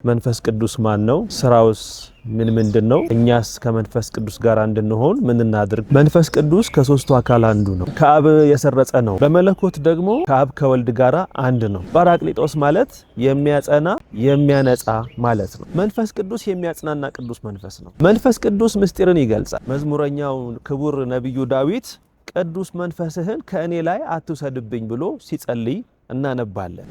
መንፈስ ቅዱስ ማን ነው? ስራውስ ምንድነው? እኛስ ከመንፈስ ቅዱስ ጋር እንድንሆን ምን እናድርግ? መንፈስ ቅዱስ ከሶስቱ አካል አንዱ ነው። ከአብ የሰረጸ ነው። በመለኮት ደግሞ ከአብ ከወልድ ጋር አንድ ነው። ጳራቅሊጦስ ማለት የሚያጸና የሚያነጻ ማለት ነው። መንፈስ ቅዱስ የሚያጽናና ቅዱስ መንፈስ ነው። መንፈስ ቅዱስ ምስጢርን ይገልጻል። መዝሙረኛው ክቡር ነብዩ ዳዊት ቅዱስ መንፈስህን ከእኔ ላይ አትውሰድብኝ ብሎ ሲጸልይ እናነባለን።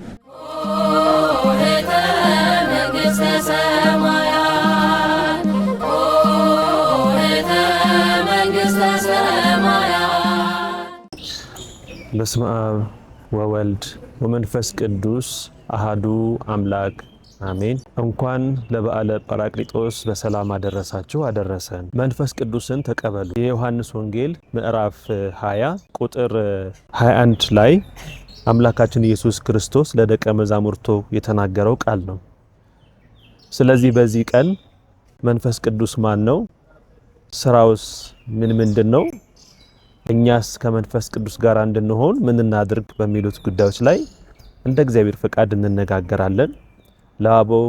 በስመ አብ ወወልድ ወመንፈስ ቅዱስ አሃዱ አምላክ አሜን። እንኳን ለበዓለ ጳራቅሊጦስ በሰላም አደረሳችሁ አደረሰን። መንፈስ ቅዱስን ተቀበሉ። የዮሐንስ ወንጌል ምዕራፍ 20 ቁጥር 21 ላይ አምላካችን ኢየሱስ ክርስቶስ ለደቀ መዛሙርቱ የተናገረው ቃል ነው። ስለዚህ በዚህ ቀን መንፈስ ቅዱስ ማን ነው? ስራውስ ምንድነው? እኛስ ከመንፈስ ቅዱስ ጋር እንድንሆን ምን እናድርግ በሚሉት ጉዳዮች ላይ እንደ እግዚአብሔር ፈቃድ እንነጋገራለን። ለአበው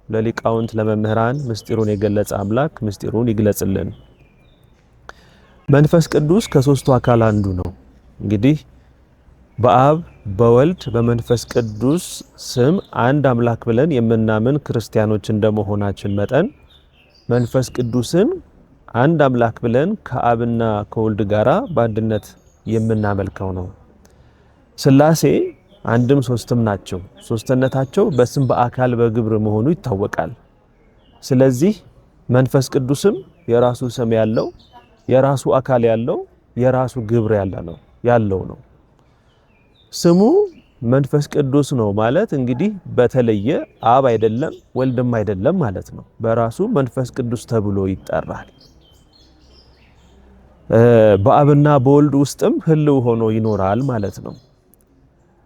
ለሊቃውንት ለመምህራን ምስጢሩን የገለጸ አምላክ ምስጢሩን ይግለጽልን። መንፈስ ቅዱስ ከሶስቱ አካል አንዱ ነው። እንግዲህ በአብ በወልድ በመንፈስ ቅዱስ ስም አንድ አምላክ ብለን የምናምን ክርስቲያኖች እንደመሆናችን መጠን መንፈስ ቅዱስን አንድ አምላክ ብለን ከአብና ከወልድ ጋራ በአንድነት የምናመልከው ነው። ሥላሴ አንድም ሶስትም ናቸው። ሶስትነታቸው በስም በአካል በግብር መሆኑ ይታወቃል። ስለዚህ መንፈስ ቅዱስም የራሱ ስም ያለው የራሱ አካል ያለው የራሱ ግብር ያለው ነው። ስሙ መንፈስ ቅዱስ ነው ማለት እንግዲህ በተለየ አብ አይደለም ወልድም አይደለም ማለት ነው። በራሱ መንፈስ ቅዱስ ተብሎ ይጠራል። በአብና በወልድ ውስጥም ህልው ሆኖ ይኖራል ማለት ነው።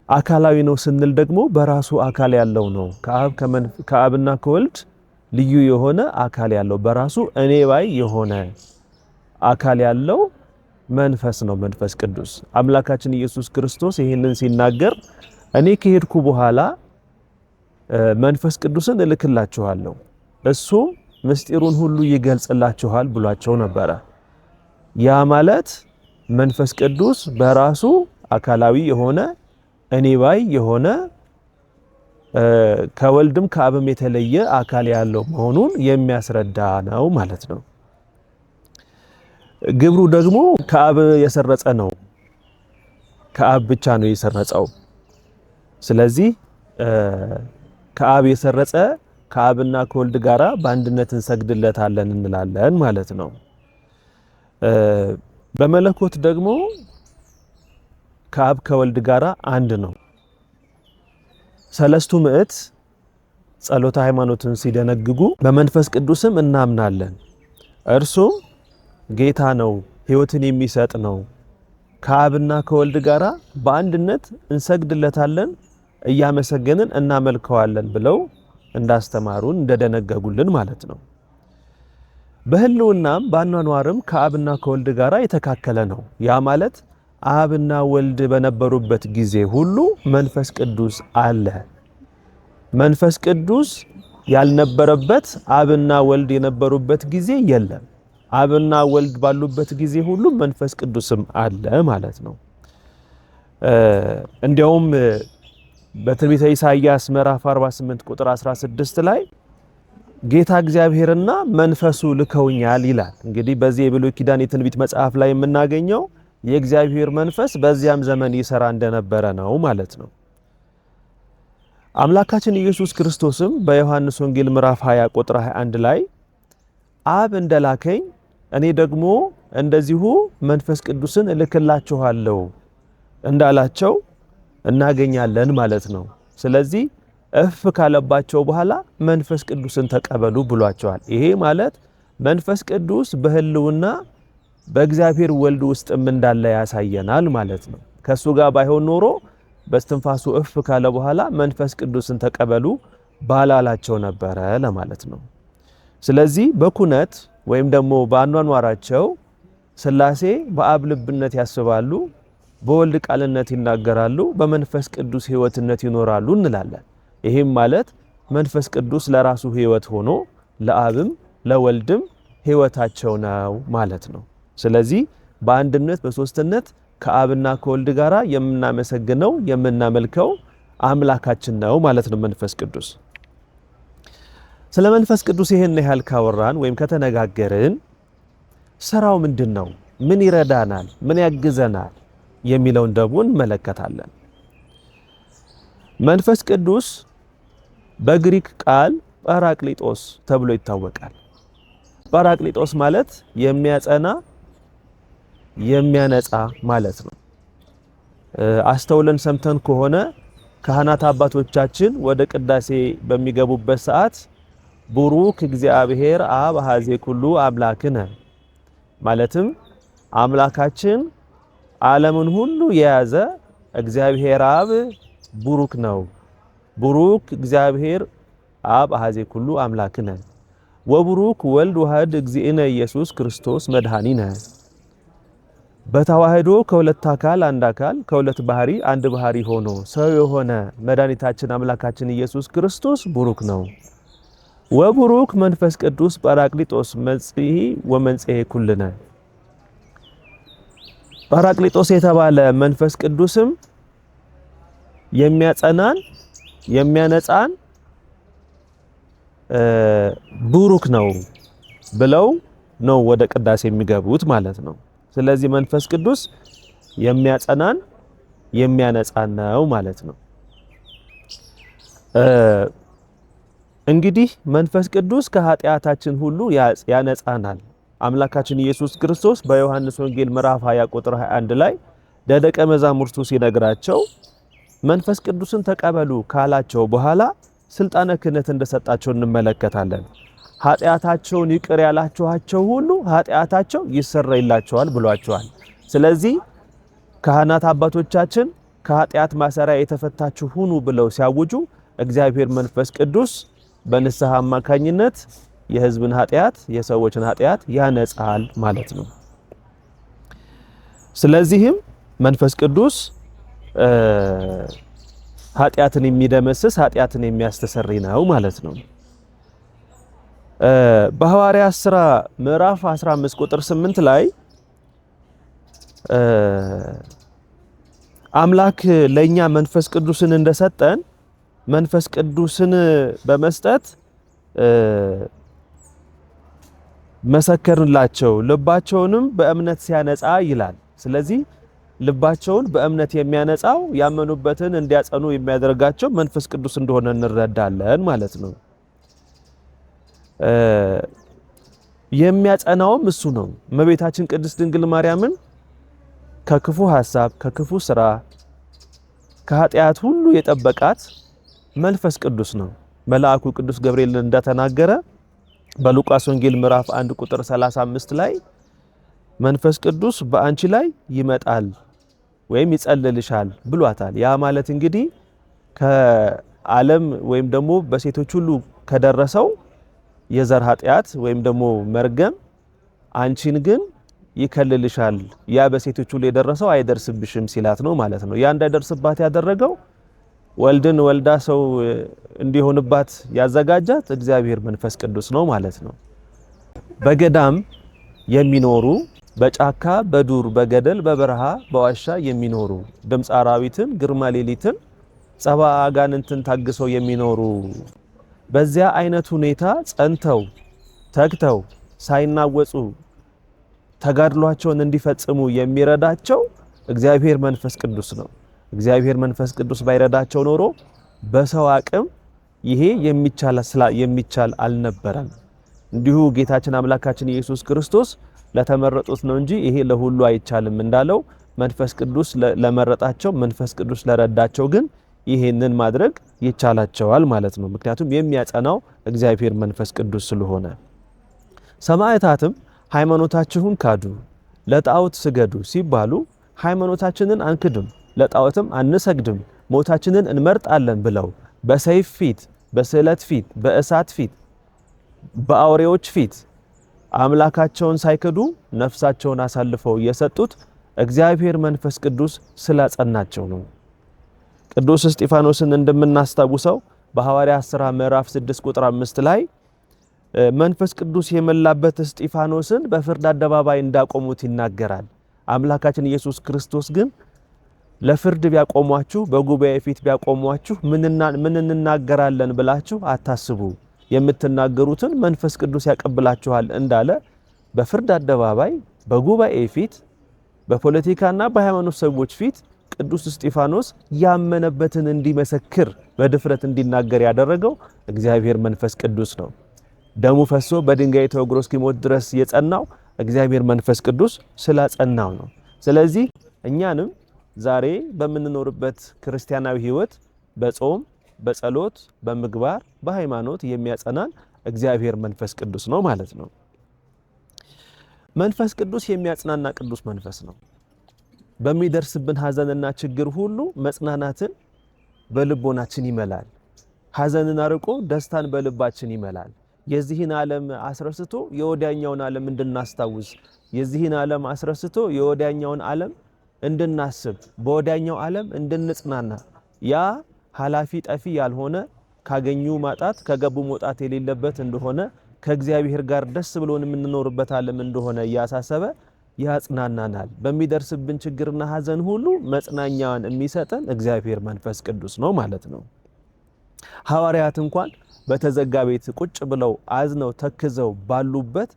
አካላዊ ነው ስንል ደግሞ በራሱ አካል ያለው ነው። ከአብና ከወልድ ልዩ የሆነ አካል ያለው በራሱ እኔ ባይ የሆነ አካል ያለው መንፈስ ነው መንፈስ ቅዱስ። አምላካችን ኢየሱስ ክርስቶስ ይህንን ሲናገር እኔ ከሄድኩ በኋላ መንፈስ ቅዱስን እልክላችኋለሁ እሱ ምስጢሩን ሁሉ ይገልጽላችኋል ብሏቸው ነበረ። ያ ማለት መንፈስ ቅዱስ በራሱ አካላዊ የሆነ እኔ ባይ የሆነ ከወልድም ከአብም የተለየ አካል ያለው መሆኑን የሚያስረዳ ነው ማለት ነው። ግብሩ ደግሞ ከአብ የሰረጸ ነው። ከአብ ብቻ ነው የሰረጸው። ስለዚህ ከአብ የሰረጸ ከአብና ከወልድ ጋራ በአንድነት እንሰግድለታለን እንላለን ማለት ነው። በመለኮት ደግሞ ከአብ ከወልድ ጋራ አንድ ነው። ሰለስቱ ምዕት ጸሎተ ሃይማኖትን ሲደነግጉ በመንፈስ ቅዱስም እናምናለን እርሱም ጌታ ነው፣ ሕይወትን የሚሰጥ ነው፣ ከአብና ከወልድ ጋራ በአንድነት እንሰግድለታለን እያመሰገንን እናመልከዋለን ብለው እንዳስተማሩን እንደደነገጉልን ማለት ነው። በህልውናም በአኗኗርም ከአብና ከወልድ ጋራ የተካከለ ነው። ያ ማለት አብና ወልድ በነበሩበት ጊዜ ሁሉ መንፈስ ቅዱስ አለ። መንፈስ ቅዱስ ያልነበረበት አብና ወልድ የነበሩበት ጊዜ የለም። አብና ወልድ ባሉበት ጊዜ ሁሉ መንፈስ ቅዱስም አለ ማለት ነው። እንዲያውም በትንቢተ ኢሳይያስ ምዕራፍ 48 ቁጥር 16 ላይ ጌታ እግዚአብሔርና መንፈሱ ልከውኛል ይላል። እንግዲህ በዚህ የብሉይ ኪዳን የትንቢት መጽሐፍ ላይ የምናገኘው የእግዚአብሔር መንፈስ በዚያም ዘመን ይሰራ እንደነበረ ነው ማለት ነው። አምላካችን ኢየሱስ ክርስቶስም በዮሐንስ ወንጌል ምዕራፍ 20 ቁጥር 21 ላይ አብ እንደላከኝ እኔ ደግሞ እንደዚሁ መንፈስ ቅዱስን እልክላችኋለሁ እንዳላቸው እናገኛለን ማለት ነው። ስለዚህ እፍ ካለባቸው በኋላ መንፈስ ቅዱስን ተቀበሉ ብሏቸዋል። ይሄ ማለት መንፈስ ቅዱስ በህልውና በእግዚአብሔር ወልድ ውስጥም እንዳለ ያሳየናል ማለት ነው። ከሱ ጋር ባይሆን ኖሮ በስትንፋሱ እፍ ካለ በኋላ መንፈስ ቅዱስን ተቀበሉ ባላላቸው ነበረ ለማለት ነው። ስለዚህ በኩነት ወይም ደግሞ በአኗኗራቸው ሥላሴ በአብ ልብነት ያስባሉ፣ በወልድ ቃልነት ይናገራሉ፣ በመንፈስ ቅዱስ ሕይወትነት ይኖራሉ እንላለን። ይሄም ማለት መንፈስ ቅዱስ ለራሱ ሕይወት ሆኖ ለአብም ለወልድም ሕይወታቸው ነው ማለት ነው። ስለዚህ በአንድነት በሶስትነት ከአብና ከወልድ ጋራ የምናመሰግነው የምናመልከው አምላካችን ነው ማለት ነው መንፈስ ቅዱስ። ስለ መንፈስ ቅዱስ ይሄን ያህል ካወራን ወይም ከተነጋገርን ስራው ምንድነው? ምን ይረዳናል? ምን ያግዘናል? የሚለውን ደግሞ እንመለከታለን። መንፈስ ቅዱስ በግሪክ ቃል ጳራቅሊጦስ ተብሎ ይታወቃል። ጳራቅሊጦስ ማለት የሚያጸና የሚያነጻ ማለት ነው። አስተውለን ሰምተን ከሆነ ካህናት አባቶቻችን ወደ ቅዳሴ በሚገቡበት ሰዓት ቡሩክ እግዚአብሔር አብ ኀዜ ኩሉ አምላክነ ማለትም አምላካችን ዓለምን ሁሉ የያዘ እግዚአብሔር አብ ቡሩክ ነው። ቡሩክ እግዚአብሔር አብ ኀዜ ኩሉ አምላክነ ወቡሩክ ወልድ ዋህድ እግዚእነ ኢየሱስ ክርስቶስ መድኃኒነ። በተዋህዶ ከሁለት አካል አንድ አካል ከሁለት ባህሪ አንድ ባህሪ ሆኖ ሰው የሆነ መድኃኒታችን አምላካችን ኢየሱስ ክርስቶስ ቡሩክ ነው። ወቡሩክ መንፈስ ቅዱስ ጳራቅሊጦስ መጽሒ ወመንጽሔ ኩልነ። ጳራቅሊጦስ የተባለ መንፈስ ቅዱስም የሚያጸናን የሚያነጻን ቡሩክ ነው ብለው ነው ወደ ቅዳሴ የሚገቡት ማለት ነው። ስለዚህ መንፈስ ቅዱስ የሚያጸናን የሚያነጻን ነው ማለት ነው። እንግዲህ መንፈስ ቅዱስ ከኃጢአታችን ሁሉ ያነጻናል። አምላካችን ኢየሱስ ክርስቶስ በዮሐንስ ወንጌል ምዕራፍ 20 ቁጥር 21 ላይ ለደቀ መዛሙርቱ ሲነግራቸው መንፈስ ቅዱስን ተቀበሉ ካላቸው በኋላ ስልጣነ ክህነት እንደሰጣቸው እንመለከታለን። ኃጢአታቸውን ይቅር ያላችኋቸው ሁሉ ኃጢአታቸው ይሰረይላቸዋል ብሏቸዋል። ስለዚህ ካህናት አባቶቻችን ከኃጢአት ማሰሪያ የተፈታችሁ ሁኑ ብለው ሲያውጁ እግዚአብሔር መንፈስ ቅዱስ በንስሐ አማካኝነት የሕዝብን ኃጢአት የሰዎችን ኃጢአት ያነጻል ማለት ነው። ስለዚህም መንፈስ ቅዱስ ኃጢአትን የሚደመስስ ኃጢአትን የሚያስተሰርይ ነው ማለት ነው። በሐዋርያት ሥራ ምዕራፍ 15 ቁጥር 8 ላይ አምላክ ለኛ መንፈስ ቅዱስን እንደሰጠን መንፈስ ቅዱስን በመስጠት መሰከርንላቸው ልባቸውንም በእምነት ሲያነጻ ይላል። ስለዚህ ልባቸውን በእምነት የሚያነጻው ያመኑበትን እንዲያጸኑ የሚያደርጋቸው መንፈስ ቅዱስ እንደሆነ እንረዳለን ማለት ነው። የሚያጸናውም እሱ ነው። እመቤታችን ቅድስት ድንግል ማርያምን ከክፉ ሐሳብ፣ ከክፉ ስራ፣ ከኃጢአት ሁሉ የጠበቃት መንፈስ ቅዱስ ነው። መልአኩ ቅዱስ ገብርኤል እንደተናገረ በሉቃስ ወንጌል ምዕራፍ 1 ቁጥር 35 ላይ መንፈስ ቅዱስ በአንቺ ላይ ይመጣል ወይም ይጸልልሻል ብሏታል። ያ ማለት እንግዲህ ከዓለም ወይም ደግሞ በሴቶች ሁሉ ከደረሰው የዘር ኃጢአት ወይም ደግሞ መርገም አንቺን ግን ይከልልሻል፣ ያ በሴቶች ሁሉ የደረሰው አይደርስብሽም ሲላት ነው ማለት ነው። ያ እንዳይደርስባት ያደረገው ወልድን ወልዳ ሰው እንዲሆንባት ያዘጋጃት እግዚአብሔር መንፈስ ቅዱስ ነው ማለት ነው። በገዳም የሚኖሩ በጫካ በዱር በገደል በበረሃ በዋሻ የሚኖሩ ድምፅ አራዊትን ግርማ ሌሊትን ጸባ አጋንንትን ታግሰው የሚኖሩ በዚያ አይነት ሁኔታ ጸንተው ተግተው ሳይናወጹ ተጋድሏቸውን እንዲፈጽሙ የሚረዳቸው እግዚአብሔር መንፈስ ቅዱስ ነው። እግዚአብሔር መንፈስ ቅዱስ ባይረዳቸው ኖሮ በሰው አቅም ይሄ የሚቻል አልነበረም። እንዲሁ ጌታችን አምላካችን ኢየሱስ ክርስቶስ ለተመረጡት ነው እንጂ ይሄ ለሁሉ አይቻልም እንዳለው መንፈስ ቅዱስ ለመረጣቸው መንፈስ ቅዱስ ለረዳቸው ግን ይሄንን ማድረግ ይቻላቸዋል ማለት ነው። ምክንያቱም የሚያጸናው እግዚአብሔር መንፈስ ቅዱስ ስለሆነ። ሰማዕታትም ሃይማኖታችሁን ካዱ ለጣዖት ስገዱ ሲባሉ ሃይማኖታችንን አንክድም ለጣዖትም አንሰግድም ሞታችንን እንመርጣለን ብለው በሰይፍ ፊት በስዕለት ፊት በእሳት ፊት በአውሬዎች ፊት አምላካቸውን ሳይክዱ ነፍሳቸውን አሳልፈው የሰጡት እግዚአብሔር መንፈስ ቅዱስ ስላጸናቸው ነው። ቅዱስ እስጢፋኖስን እንደምናስታውሰው በሐዋርያት ሥራ ምዕራፍ 6 ቁጥር 5 ላይ መንፈስ ቅዱስ የመላበት እስጢፋኖስን በፍርድ አደባባይ እንዳቆሙት ይናገራል። አምላካችን ኢየሱስ ክርስቶስ ግን ለፍርድ ቢያቆሟችሁ በጉባኤ ፊት ቢያቆሟችሁ ምን እንናገራለን ብላችሁ አታስቡ፣ የምትናገሩትን መንፈስ ቅዱስ ያቀብላችኋል እንዳለ በፍርድ አደባባይ በጉባኤ ፊት በፖለቲካና በሃይማኖት ሰዎች ፊት ቅዱስ እስጢፋኖስ ያመነበትን እንዲመሰክር በድፍረት እንዲናገር ያደረገው እግዚአብሔር መንፈስ ቅዱስ ነው። ደሙ ፈሶ በድንጋይ ተወግሮ እስኪሞት ድረስ የጸናው እግዚአብሔር መንፈስ ቅዱስ ስላጸናው ነው። ስለዚህ እኛንም ዛሬ በምንኖርበት ክርስቲያናዊ ሕይወት በጾም በጸሎት በምግባር በሃይማኖት የሚያጸናን እግዚአብሔር መንፈስ ቅዱስ ነው ማለት ነው። መንፈስ ቅዱስ የሚያጽናና ቅዱስ መንፈስ ነው። በሚደርስብን ሐዘንና ችግር ሁሉ መጽናናትን በልቦናችን ይመላል። ሐዘንን አርቆ ደስታን በልባችን ይመላል። የዚህን ዓለም አስረስቶ የወዲያኛውን ዓለም እንድናስታውስ፣ የዚህን ዓለም አስረስቶ የወዲያኛውን ዓለም እንድናስብ፣ በወዲያኛው ዓለም እንድንጽናና፣ ያ ኃላፊ ጠፊ ያልሆነ ካገኙ ማጣት ከገቡ መውጣት የሌለበት እንደሆነ ከእግዚአብሔር ጋር ደስ ብሎን የምንኖርበት ዓለም እንደሆነ እያሳሰበ ያጽናናናል። በሚደርስብን ችግርና ሐዘን ሁሉ መጽናኛን የሚሰጠን እግዚአብሔር መንፈስ ቅዱስ ነው ማለት ነው። ሐዋርያት እንኳን በተዘጋ ቤት ቁጭ ብለው አዝነው ተክዘው ባሉበት፣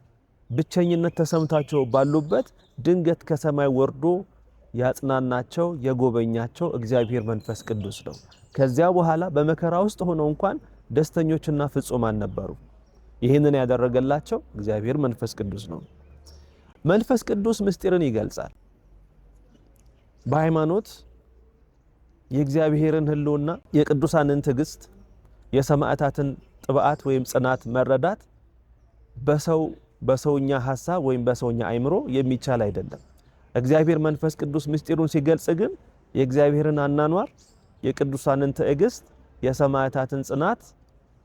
ብቸኝነት ተሰምታቸው ባሉበት ድንገት ከሰማይ ወርዶ ያጽናናቸው የጎበኛቸው እግዚአብሔር መንፈስ ቅዱስ ነው። ከዚያ በኋላ በመከራ ውስጥ ሆነው እንኳን ደስተኞችና ፍጹማን ነበሩ። ይህንን ያደረገላቸው እግዚአብሔር መንፈስ ቅዱስ ነው። መንፈስ ቅዱስ ምስጢርን ይገልጻል። በሃይማኖት የእግዚአብሔርን ሕልውና፣ የቅዱሳንን ትዕግስት፣ የሰማዕታትን ጥብዓት ወይም ጽናት መረዳት በሰውኛ ሐሳብ ወይም በሰውኛ አእምሮ የሚቻል አይደለም። እግዚአብሔር መንፈስ ቅዱስ ምስጢሩን ሲገልጽ ግን የእግዚአብሔርን አናኗር፣ የቅዱሳንን ትዕግስት፣ የሰማዕታትን ጽናት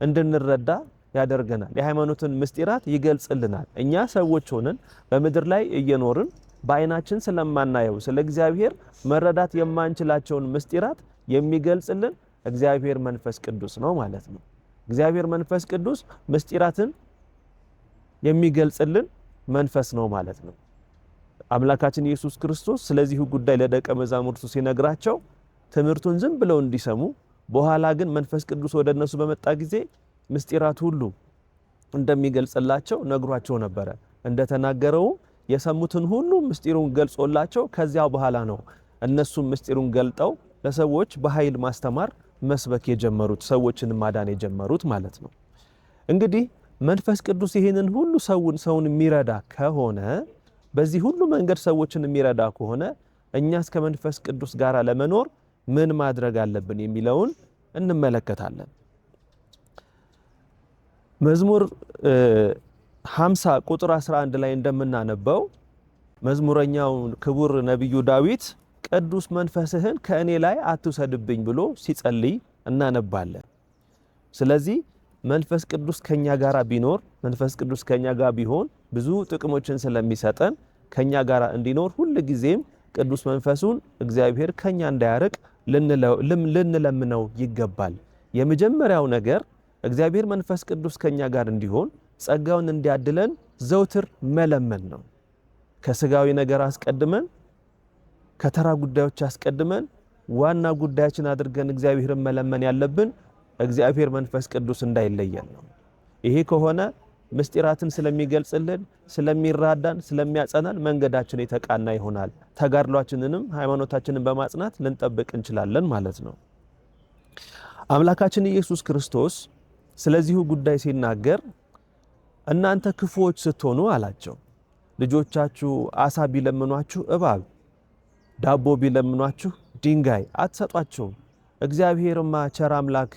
እንድንረዳ ያደርገናል። የሃይማኖትን ምስጢራት ይገልጽልናል። እኛ ሰዎች ሆነን በምድር ላይ እየኖርን በአይናችን ስለማናየው ስለ እግዚአብሔር መረዳት የማንችላቸውን ምስጢራት የሚገልጽልን እግዚአብሔር መንፈስ ቅዱስ ነው ማለት ነው። እግዚአብሔር መንፈስ ቅዱስ ምስጢራትን የሚገልጽልን መንፈስ ነው ማለት ነው። አምላካችን ኢየሱስ ክርስቶስ ስለዚህ ጉዳይ ለደቀ መዛሙርቱ ሲነግራቸው ትምህርቱን ዝም ብለው እንዲሰሙ፣ በኋላ ግን መንፈስ ቅዱስ ወደ እነሱ በመጣ ጊዜ ምስጢራት ሁሉ እንደሚገልጽላቸው ነግሯቸው ነበረ። እንደተናገረው የሰሙትን ሁሉ ምስጢሩን ገልጾላቸው ከዚያ በኋላ ነው እነሱም ምስጢሩን ገልጠው ለሰዎች በኃይል ማስተማር መስበክ የጀመሩት፣ ሰዎችን ማዳን የጀመሩት ማለት ነው። እንግዲህ መንፈስ ቅዱስ ይህንን ሁሉ ሰውን የሚረዳ ከሆነ፣ በዚህ ሁሉ መንገድ ሰዎችን የሚረዳ ከሆነ እኛስ ከመንፈስ ቅዱስ ጋር ለመኖር ምን ማድረግ አለብን የሚለውን እንመለከታለን። መዝሙር 50 ቁጥር 11 ላይ እንደምናነበው መዝሙረኛው ክቡር ነቢዩ ዳዊት ቅዱስ መንፈስህን ከእኔ ላይ አትውሰድብኝ ብሎ ሲጸልይ እናነባለን። ስለዚህ መንፈስ ቅዱስ ከኛ ጋር ቢኖር፣ መንፈስ ቅዱስ ከኛ ጋር ቢሆን ብዙ ጥቅሞችን ስለሚሰጠን ከኛ ጋር እንዲኖር ሁሉ ጊዜም ቅዱስ መንፈሱን እግዚአብሔር ከኛ እንዳያርቅ ልንለምነው ይገባል። የመጀመሪያው ነገር እግዚአብሔር መንፈስ ቅዱስ ከኛ ጋር እንዲሆን ጸጋውን እንዲያድለን ዘውትር መለመን ነው። ከስጋዊ ነገር አስቀድመን፣ ከተራ ጉዳዮች አስቀድመን ዋና ጉዳያችን አድርገን እግዚአብሔርን መለመን ያለብን እግዚአብሔር መንፈስ ቅዱስ እንዳይለየን ነው። ይሄ ከሆነ ምስጢራትን ስለሚገልጽልን፣ ስለሚራዳን፣ ስለሚያጸናን መንገዳችን የተቃና ይሆናል። ተጋድሏችንንም ሃይማኖታችንን በማጽናት ልንጠብቅ እንችላለን ማለት ነው። አምላካችን ኢየሱስ ክርስቶስ ስለዚሁ ጉዳይ ሲናገር እናንተ ክፉዎች ስትሆኑ አላቸው፣ ልጆቻችሁ አሳ ቢለምኗችሁ እባብ፣ ዳቦ ቢለምኗችሁ ድንጋይ አትሰጧቸውም። እግዚአብሔርማ ቸር አምላክ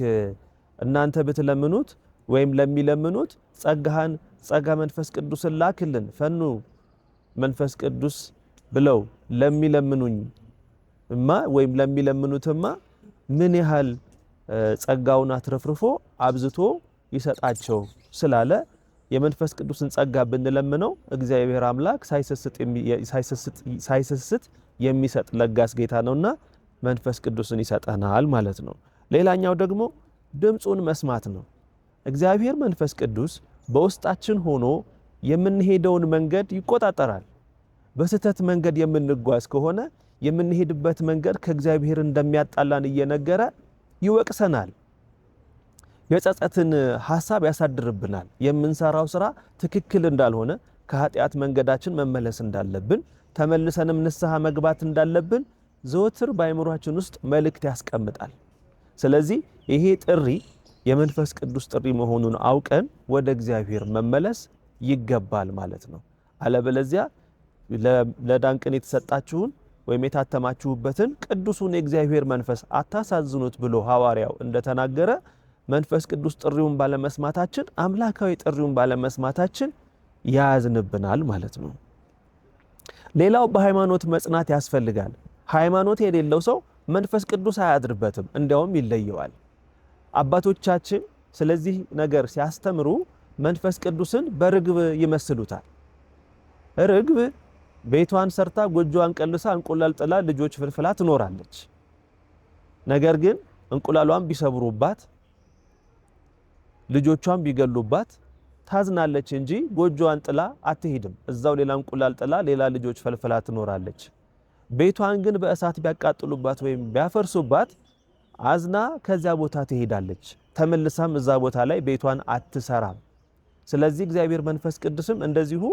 እናንተ ብትለምኑት ወይም ለሚለምኑት ጸጋ መንፈስ ቅዱስን ላክልን ፈኑ መንፈስ ቅዱስ ብለው ለሚለምኑኝማ ወይም ለሚለምኑትማ ምን ያህል ጸጋውን አትረፍርፎ አብዝቶ ይሰጣቸው ስላለ የመንፈስ ቅዱስን ጸጋ ብንለምነው እግዚአብሔር አምላክ ሳይሰስት የሚሰጥ ለጋስ ጌታ ነውና መንፈስ ቅዱስን ይሰጠናል ማለት ነው። ሌላኛው ደግሞ ድምፁን መስማት ነው። እግዚአብሔር መንፈስ ቅዱስ በውስጣችን ሆኖ የምንሄደውን መንገድ ይቆጣጠራል። በስህተት መንገድ የምንጓዝ ከሆነ የምንሄድበት መንገድ ከእግዚአብሔር እንደሚያጣላን እየነገረ ይወቅሰናል። የጸጸትን ሐሳብ ያሳድርብናል። የምንሰራው ስራ ትክክል እንዳልሆነ፣ ከኃጢአት መንገዳችን መመለስ እንዳለብን፣ ተመልሰንም ንስሐ መግባት እንዳለብን ዘወትር በአእምሯችን ውስጥ መልእክት ያስቀምጣል። ስለዚህ ይሄ ጥሪ የመንፈስ ቅዱስ ጥሪ መሆኑን አውቀን ወደ እግዚአብሔር መመለስ ይገባል ማለት ነው። አለበለዚያ ለዳንቅን የተሰጣችሁን ወይም የታተማችሁበትን ቅዱሱን የእግዚአብሔር መንፈስ አታሳዝኑት ብሎ ሐዋርያው እንደተናገረ መንፈስ ቅዱስ ጥሪውን ባለመስማታችን፣ አምላካዊ ጥሪውን ባለመስማታችን ያዝንብናል ማለት ነው። ሌላው በሃይማኖት መጽናት ያስፈልጋል። ሃይማኖት የሌለው ሰው መንፈስ ቅዱስ አያድርበትም፣ እንዲያውም ይለየዋል። አባቶቻችን ስለዚህ ነገር ሲያስተምሩ መንፈስ ቅዱስን በርግብ ይመስሉታል። ርግብ ቤቷን ሰርታ ጎጆዋን ቀልሳ እንቁላል ጥላ ልጆች ፍልፍላ ትኖራለች። ነገር ግን እንቁላሏን ቢሰብሩባት ልጆቿን ቢገሉባት ታዝናለች እንጂ ጎጆዋን ጥላ አትሄድም። እዛው ሌላ እንቁላል ጥላ ሌላ ልጆች ፈልፍላ ትኖራለች። ቤቷን ግን በእሳት ቢያቃጥሉባት ወይም ቢያፈርሱባት አዝና ከዚያ ቦታ ትሄዳለች። ተመልሳም እዛ ቦታ ላይ ቤቷን አትሰራም። ስለዚህ እግዚአብሔር መንፈስ ቅዱስም እንደዚሁ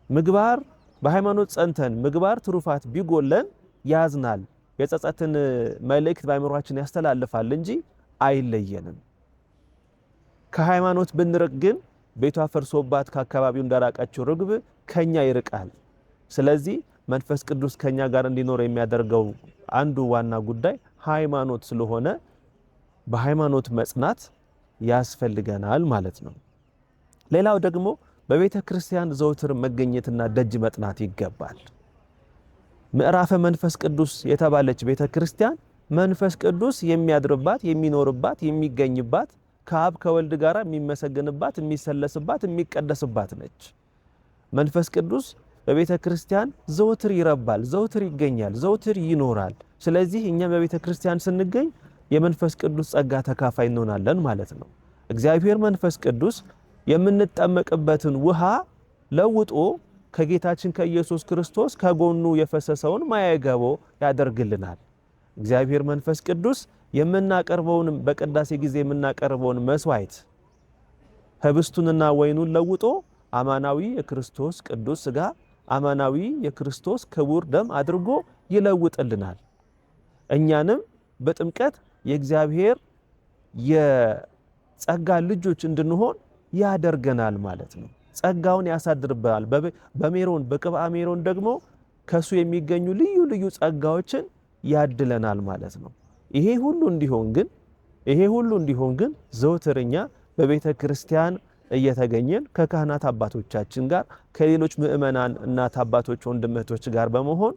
ምግባር በሃይማኖት ጸንተን ምግባር ትሩፋት ቢጎለን ያዝናል። የጸጸትን መልእክት በአእምሯችን ያስተላልፋል እንጂ አይለየንም። ከሃይማኖት ብንርቅ ግን ቤቷ ፈርሶባት ከአካባቢው እንዳራቀችው ርግብ ከኛ ይርቃል። ስለዚህ መንፈስ ቅዱስ ከኛ ጋር እንዲኖር የሚያደርገው አንዱ ዋና ጉዳይ ሃይማኖት ስለሆነ በሃይማኖት መጽናት ያስፈልገናል ማለት ነው። ሌላው ደግሞ በቤተ ክርስቲያን ዘውትር መገኘትና ደጅ መጥናት ይገባል። ምዕራፈ መንፈስ ቅዱስ የተባለች ቤተ ክርስቲያን መንፈስ ቅዱስ የሚያድርባት፣ የሚኖርባት፣ የሚገኝባት፣ ከአብ ከወልድ ጋር የሚመሰገንባት፣ የሚሰለስባት፣ የሚቀደስባት ነች። መንፈስ ቅዱስ በቤተ ክርስቲያን ዘውትር ይረባል፣ ዘውትር ይገኛል፣ ዘውትር ይኖራል። ስለዚህ እኛ በቤተ ክርስቲያን ስንገኝ የመንፈስ ቅዱስ ጸጋ ተካፋይ እንሆናለን ማለት ነው። እግዚአብሔር መንፈስ ቅዱስ የምንጠመቅበትን ውሃ ለውጦ ከጌታችን ከኢየሱስ ክርስቶስ ከጎኑ የፈሰሰውን ማየገቦ ያደርግልናል። እግዚአብሔር መንፈስ ቅዱስ የምናቀርበውን በቅዳሴ ጊዜ የምናቀርበውን መስዋዕት ህብስቱንና ወይኑን ለውጦ አማናዊ የክርስቶስ ቅዱስ ሥጋ አማናዊ የክርስቶስ ክቡር ደም አድርጎ ይለውጥልናል። እኛንም በጥምቀት የእግዚአብሔር የጸጋ ልጆች እንድንሆን ያደርገናል ማለት ነው። ጸጋውን ያሳድርብናል። በሜሮን በቅብአ ሜሮን ደግሞ ከሱ የሚገኙ ልዩ ልዩ ጸጋዎችን ያድለናል ማለት ነው። ይሄ ሁሉ እንዲሆን ግን ዘወትርኛ በቤተ ክርስቲያን እየተገኘን ከካህናት አባቶቻችን ጋር ከሌሎች ምእመናን እናት አባቶች ወንድሞች ጋር በመሆን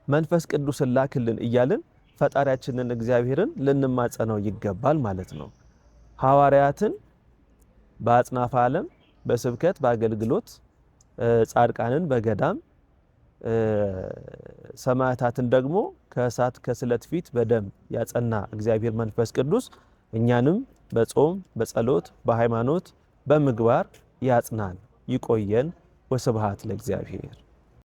መንፈስ ቅዱስን ላክልን እያልን ፈጣሪያችንን እግዚአብሔርን ልንማጸነው ይገባል ማለት ነው። ሐዋርያትን በአጽናፈ ዓለም በስብከት በአገልግሎት ጻድቃንን በገዳም ሰማዕታትን ደግሞ ከእሳት ከስለት ፊት በደም ያጸና እግዚአብሔር መንፈስ ቅዱስ እኛንም በጾም በጸሎት በሃይማኖት በምግባር ያጽናን ይቆየን። ወስብሐት ለእግዚአብሔር።